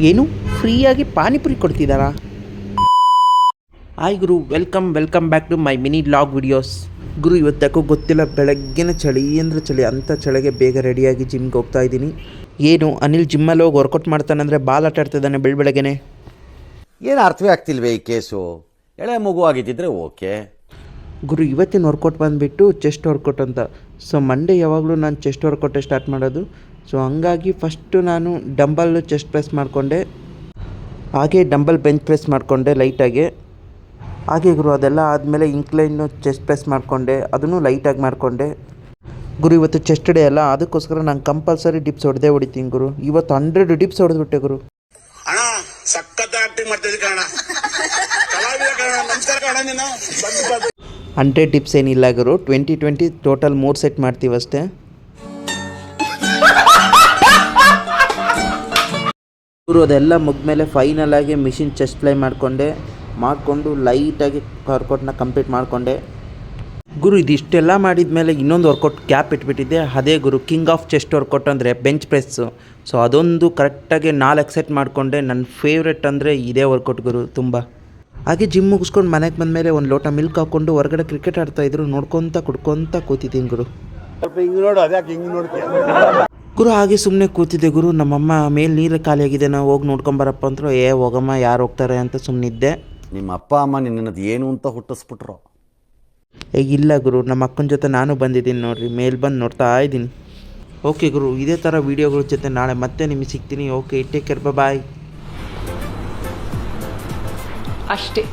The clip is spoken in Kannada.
ಏನು ಫ್ರೀಯಾಗಿ ಪಾನಿಪುರಿ ಕೊಡ್ತಿದ್ದಾರಾ? ಹಾಯ್ ಗುರು, welcome back to my mini vlog videos. ಗುರು, ಇವತ್ತಕ್ಕೂ ಗೊತ್ತಿಲ್ಲ, ಬೆಳಗ್ಗೆನೇ ಚಳಿ ಅಂದರೆ ಚಳಿ, ಅಂಥ ಚಳಿಗೆ ಬೇಗ ರೆಡಿಯಾಗಿ ಜಿಮ್ಗೆ ಹೋಗ್ತಾ ಇದ್ದೀನಿ. ಏನು ಅನಿಲ್ ಜಿಮ್ಮಲ್ಲಿ ಹೋಗಿ ವರ್ಕೌಟ್ ಮಾಡ್ತಾನಂದರೆ ಬಾಲ್ ಆಟ ಆಡ್ತಿದ್ದಾನೆ ಬೆಳಗ್ಗೆನೆ. ಏನು ಅರ್ಥವೇ ಆಗ್ತಿಲ್ವೇ ಈ ಕೇಸು? ಎಳೆ ಮಗು ಆಗಿದ್ದಿದ್ರೆ ಓಕೆ ಗುರು. ಇವತ್ತಿನ ವರ್ಕೌಟ್ ಬಂದುಬಿಟ್ಟು ಚೆಸ್ಟ್ ವರ್ಕೌಟ್ ಅಂತ. ಸೊ ಮಂಡೇ ಯಾವಾಗಲೂ ನಾನು ಚೆಸ್ಟ್ ವರ್ಕೌಟೇ ಸ್ಟಾರ್ಟ್ ಮಾಡೋದು. ಸೊ ಹಂಗಾಗಿ ಫಸ್ಟು ನಾನು ಡಂಬಲ್ ಚೆಸ್ಟ್ ಪ್ರೆಸ್ ಮಾಡಿಕೊಂಡೆ, ಹಾಗೆ ಡಂಬಲ್ ಬೆಂಚ್ ಪ್ರೆಸ್ ಮಾಡಿಕೊಂಡೆ ಲೈಟಾಗಿ. ಹಾಗೆ ಗುರು ಅದೆಲ್ಲ ಆದಮೇಲೆ ಇಂಕ್ಲೈನು ಚೆಸ್ಟ್ ಪ್ರೆಸ್ ಮಾಡಿಕೊಂಡೆ, ಅದನ್ನು ಲೈಟಾಗಿ ಮಾಡಿಕೊಂಡೆ. ಗುರು ಇವತ್ತು ಚೆಸ್ಟ್ ಡೇ ಅಲ್ಲ, ಅದಕ್ಕೋಸ್ಕರ ನಾನು ಕಂಪಲ್ಸರಿ ಡಿಪ್ಸ್ ಹೊಡಿತೀನಿ ಗುರು. ಇವತ್ತು 100 ಡಿಪ್ಸ್ ಹೊಡೆದ್ಬಿಟ್ಟೆ ಗುರು. ಅಣ್ಣ ಸಖತ್ ಆಕ್ಟಿಂಗ್ ಮಾಡ್ತಿದ್ದೆ ಕಣ, ಕಲಾವಿದ ಕಣ, ನಮಸ್ಕಾರ ಕಣ ನೀನು. 100 ಡಿಪ್ಸ್ ಏನಿಲ್ಲ ಗುರು, 20 ಟೋಟಲ್ 3 ಸೆಟ್ ಮಾಡ್ತೀವಿ ಅಷ್ಟೇ. ಗುರು ಅದೆಲ್ಲ ಮುಗಿದ್ಮೇಲೆ ಫೈನಲ್ ಆಗಿ ಮಿಷಿನ್ ಚೆಸ್ಟ್ ಫ್ಲೈ ಮಾಡಿಕೊಂಡು ಲೈಟಾಗಿ ವರ್ಕೌಟ್ನ ಕಂಪ್ಲೀಟ್ ಮಾಡಿಕೊಂಡೆ. ಗುರು ಇದಿಷ್ಟೆಲ್ಲ ಮಾಡಿದ ಮೇಲೆ ಇನ್ನೊಂದು ವರ್ಕೌಟ್ ಗ್ಯಾಪ್ ಇಟ್ಬಿಟ್ಟಿದ್ದೆ, ಅದೇ ಗುರು ಕಿಂಗ್ ಆಫ್ ಚೆಸ್ಟ್ ವರ್ಕೌಟ್ ಅಂದರೆ ಬೆಂಚ್ ಪ್ರೆಸ್ಸು. ಸೊ ಅದೊಂದು ಕರೆಕ್ಟಾಗಿ 4 ಸೆಟ್ ಮಾಡಿಕೊಂಡೆ. ನನ್ನ ಫೇವ್ರೆಟ್ ಅಂದರೆ ಇದೇ ವರ್ಕೌಟ್ ಗುರು ತುಂಬ. ಹಾಗೆ ಜಿಮ್ ಮುಗಿಸ್ಕೊಂಡು ಮನೆಗೆ ಬಂದಮೇಲೆ ಒಂದು ಲೋಟ ಮಿಲ್ಕ್ ಹಾಕ್ಕೊಂಡು ಹೊರಗಡೆ ಕ್ರಿಕೆಟ್ ಆಡ್ತಾಯಿದ್ರು, ನೋಡ್ಕೊತ ಕುಡ್ಕೊತ ಕೂತಿದ್ದೀನಿ ಗುರು. ಸ್ವಲ್ಪ ಹಿಂಗೆ ನೋಡು, ಅದ್ಯಾಕೆ ಹಿಂಗೆ ನೋಡ್ತೀಯ ಗುರು? ಹಾಗೆ ಸುಮ್ಮನೆ ಕೂತಿದ್ದೆ ಗುರು. ನಮ್ಮಮ್ಮ ಮೇಲೆ ನೀರು ಖಾಲಿಯಾಗಿದೆ, ನಾವು ಹೋಗಿ ನೋಡ್ಕೊಂಬರಪ್ಪ ಅಂತರು. ಹೋಗಮ್ಮ, ಯಾರು ಹೋಗ್ತಾರೆ ಅಂತ ಸುಮ್ಮನಿದ್ದೆ. ನಿಮ್ಮ ಅಪ್ಪ ಅಮ್ಮ ನಿನ್ನದು ಏನು ಅಂತ ಹುಟ್ಟಿಸ್ಬಿಟ್ರು? ಇಲ್ಲ ಗುರು, ನಮ್ಮ ಅಕ್ಕನ ಜೊತೆ ನಾನು ಬಂದಿದ್ದೀನಿ ನೋಡಿರಿ, ಮೇಲೆ ಬಂದು ನೋಡ್ತಾ ಇದ್ದೀನಿ. ಓಕೆ ಗುರು, ಇದೇ ಥರ ವೀಡಿಯೋಗಳ ಜೊತೆ ನಾಳೆ ಮತ್ತೆ ನಿಮಗೆ ಸಿಗ್ತೀನಿ. ಓಕೆ, ಟೇಕ್ ಕೇರ್, ಬಾಯ್. ಅಷ್ಟೇ.